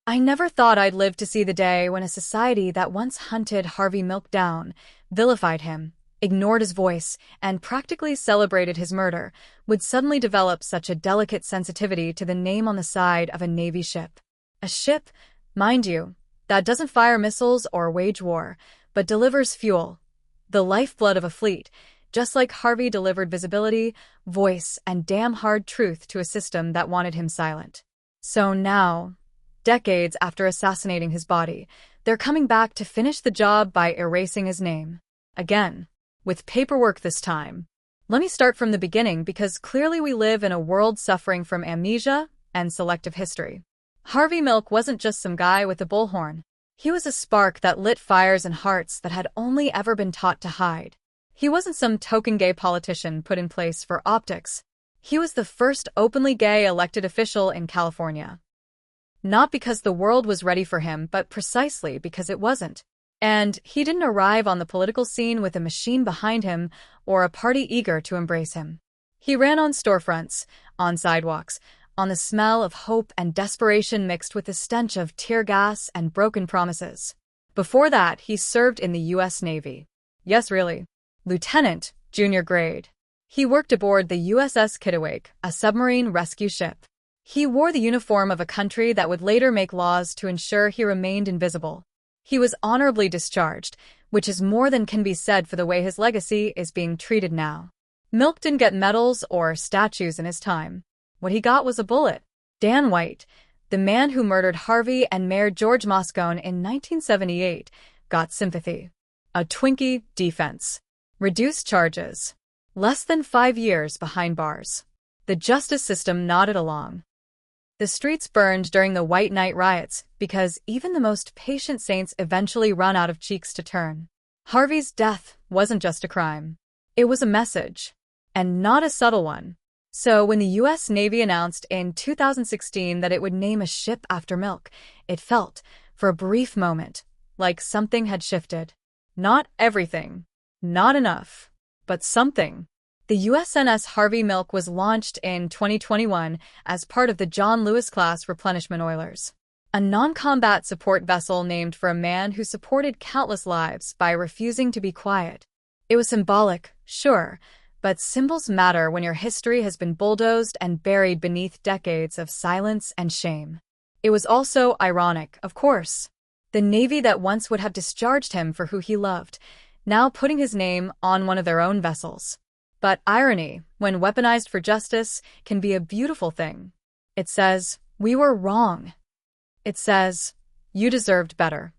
I never thought I'd live to see the day when a society that once hunted Harvey Milk down, vilified him, ignored his voice, and practically celebrated his murder, would suddenly develop such a delicate sensitivity to the name on the side of a Navy ship. A ship, mind you, that doesn't fire missiles or wage war, but delivers fuel, the lifeblood of a fleet, just like Harvey delivered visibility, voice, and damn hard truth to a system that wanted him silent. So now, decades after assassinating his body, they're coming back to finish the job by erasing his name. Again. With paperwork this time. Let me start from the beginning because clearly we live in a world suffering from amnesia and selective history. Harvey Milk wasn't just some guy with a bullhorn. He was a spark that lit fires in hearts that had only ever been taught to hide. He wasn't some token gay politician put in place for optics. He was the first openly gay elected official in California. Not because the world was ready for him, but precisely because it wasn't. And he didn't arrive on the political scene with a machine behind him or a party eager to embrace him. He ran on storefronts, on sidewalks, on the smell of hope and desperation mixed with the stench of tear gas and broken promises. Before that, he served in the U.S. Navy. Yes, really. Lieutenant, junior grade. He worked aboard the USS Kittiwake, a submarine rescue ship. He wore the uniform of a country that would later make laws to ensure he remained invisible. He was honorably discharged, which is more than can be said for the way his legacy is being treated now. Milk didn't get medals or statues in his time. What he got was a bullet. Dan White, the man who murdered Harvey and Mayor George Moscone in 1978, got sympathy. A Twinkie defense. Reduced charges. Less than 5 years behind bars. The justice system nodded along. The streets burned during the White Night riots because even the most patient saints eventually run out of cheeks to turn. Harvey's death wasn't just a crime. It was a message. And not a subtle one. So when the U.S. Navy announced in 2016 that it would name a ship after Milk, it felt, for a brief moment, like something had shifted. Not everything. Not enough. But something. The USNS Harvey Milk was launched in 2021 as part of the John Lewis-class replenishment oilers, a non-combat support vessel named for a man who supported countless lives by refusing to be quiet. It was symbolic, sure, but symbols matter when your history has been bulldozed and buried beneath decades of silence and shame. It was also ironic, of course. The Navy that once would have discharged him for who he loved, now putting his name on one of their own vessels. But irony, when weaponized for justice, can be a beautiful thing. It says, we were wrong. It says, you deserved better.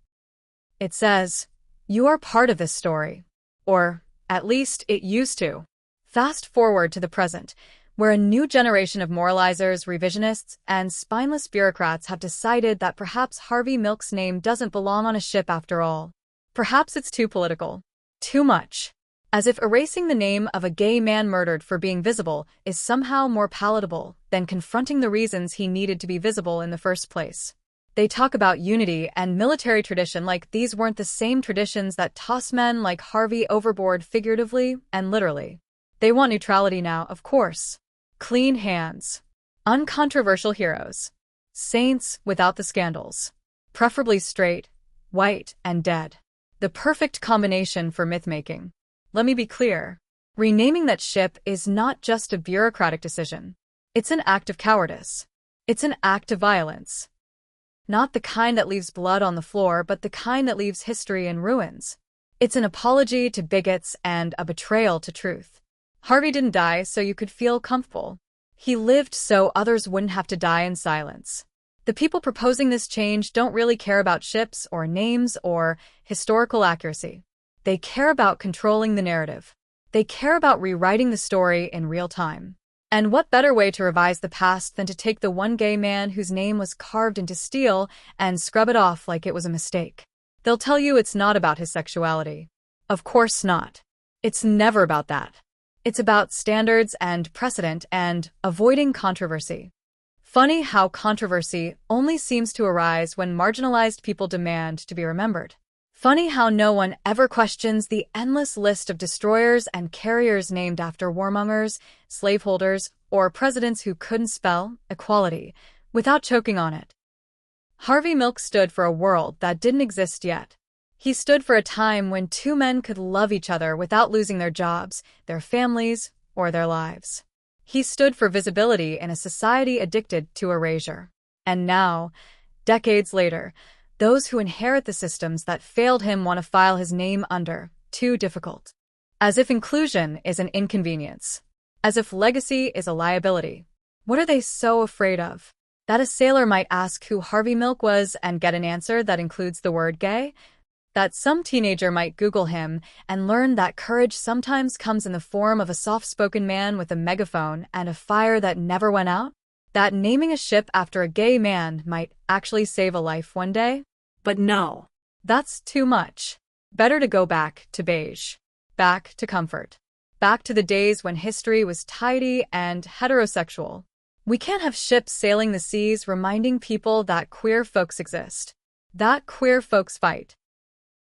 It says, you are part of this story. Or, at least, it used to. Fast forward to the present, where a new generation of moralizers, revisionists, and spineless bureaucrats have decided that perhaps Harvey Milk's name doesn't belong on a ship after all. Perhaps it's too political. Too much. As if erasing the name of a gay man murdered for being visible is somehow more palatable than confronting the reasons he needed to be visible in the first place. They talk about unity and military tradition like these weren't the same traditions that toss men like Harvey overboard figuratively and literally. They want neutrality now, of course. Clean hands. Uncontroversial heroes. Saints without the scandals. Preferably straight, white, and dead. The perfect combination for myth-making. Let me be clear. Renaming that ship is not just a bureaucratic decision. It's an act of cowardice. It's an act of violence. Not the kind that leaves blood on the floor, but the kind that leaves history in ruins. It's an apology to bigots and a betrayal to truth. Harvey didn't die so you could feel comfortable. He lived so others wouldn't have to die in silence. The people proposing this change don't really care about ships or names or historical accuracy. They care about controlling the narrative. They care about rewriting the story in real time. And what better way to revise the past than to take the one gay man whose name was carved into steel and scrub it off like it was a mistake? They'll tell you it's not about his sexuality. Of course not. It's never about that. It's about standards and precedent and avoiding controversy. Funny how controversy only seems to arise when marginalized people demand to be remembered. Funny how no one ever questions the endless list of destroyers and carriers named after warmongers, slaveholders, or presidents who couldn't spell equality without choking on it. Harvey Milk stood for a world that didn't exist yet. He stood for a time when two men could love each other without losing their jobs, their families, or their lives. He stood for visibility in a society addicted to erasure. And now, decades later, those who inherit the systems that failed him want to file his name under too difficult. As if inclusion is an inconvenience. As if legacy is a liability. What are they so afraid of? That a sailor might ask who Harvey Milk was and get an answer that includes the word gay? That some teenager might Google him and learn that courage sometimes comes in the form of a soft-spoken man with a megaphone and a fire that never went out? That naming a ship after a gay man might actually save a life one day? But no. That's too much. Better to go back to beige. Back to comfort. Back to the days when history was tidy and heterosexual. We can't have ships sailing the seas reminding people that queer folks exist. That queer folks fight.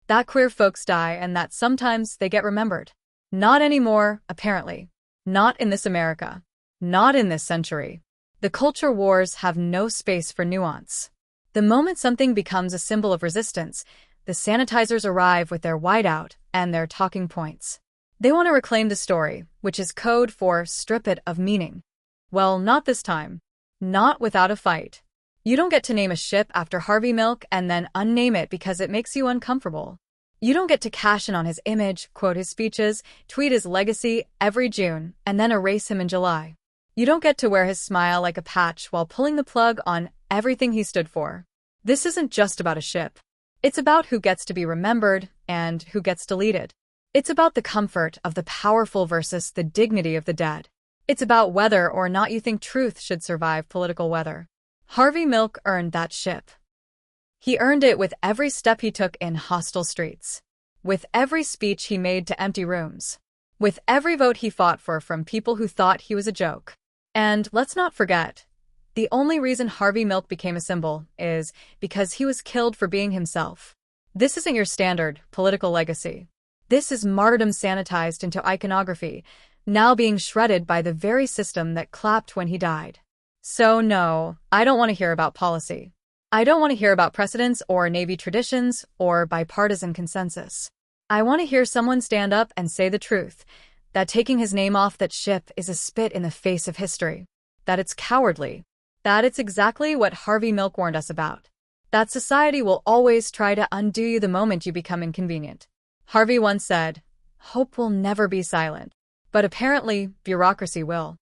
That queer folks die and that sometimes they get remembered. Not anymore, apparently. Not in this America. Not in this century. The culture wars have no space for nuance. The moment something becomes a symbol of resistance, the sanitizers arrive with their whiteout and their talking points. They want to reclaim the story, which is code for strip it of meaning. Well, not this time. Not without a fight. You don't get to name a ship after Harvey Milk and then unname it because it makes you uncomfortable. You don't get to cash in on his image, quote his speeches, tweet his legacy every June, and then erase him in July. You don't get to wear his smile like a patch while pulling the plug on everything he stood for. This isn't just about a ship. It's about who gets to be remembered and who gets deleted. It's about the comfort of the powerful versus the dignity of the dead. It's about whether or not you think truth should survive political weather. Harvey Milk earned that ship. He earned it with every step he took in hostile streets. With every speech he made to empty rooms. With every vote he fought for from people who thought he was a joke. And let's not forget, the only reason Harvey Milk became a symbol is because he was killed for being himself. This isn't your standard political legacy. This is martyrdom sanitized into iconography, now being shredded by the very system that clapped when he died. So no, I don't want to hear about policy. I don't want to hear about precedents or Navy traditions or bipartisan consensus. I want to hear someone stand up and say the truth, that taking his name off that ship is a spit in the face of history, that it's cowardly, that it's exactly what Harvey Milk warned us about, that society will always try to undo you the moment you become inconvenient. Harvey once said, "Hope will never be silent." But apparently, bureaucracy will.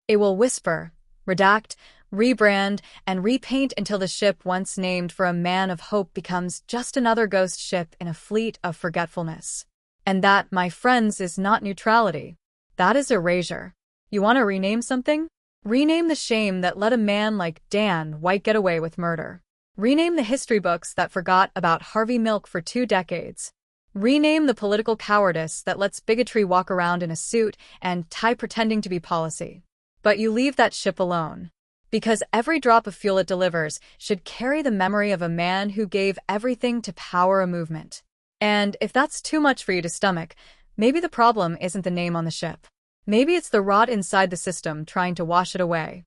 It will whisper, redact, rebrand, and repaint until the ship once named for a man of hope becomes just another ghost ship in a fleet of forgetfulness. And that, my friends, is not neutrality. That is erasure. You want to rename something? Rename the shame that let a man like Dan White get away with murder. Rename the history books that forgot about Harvey Milk for 2 decades. Rename the political cowardice that lets bigotry walk around in a suit and tie pretending to be policy. But you leave that ship alone. Because every drop of fuel it delivers should carry the memory of a man who gave everything to power a movement. And if that's too much for you to stomach, maybe the problem isn't the name on the ship. Maybe it's the rot inside the system trying to wash it away.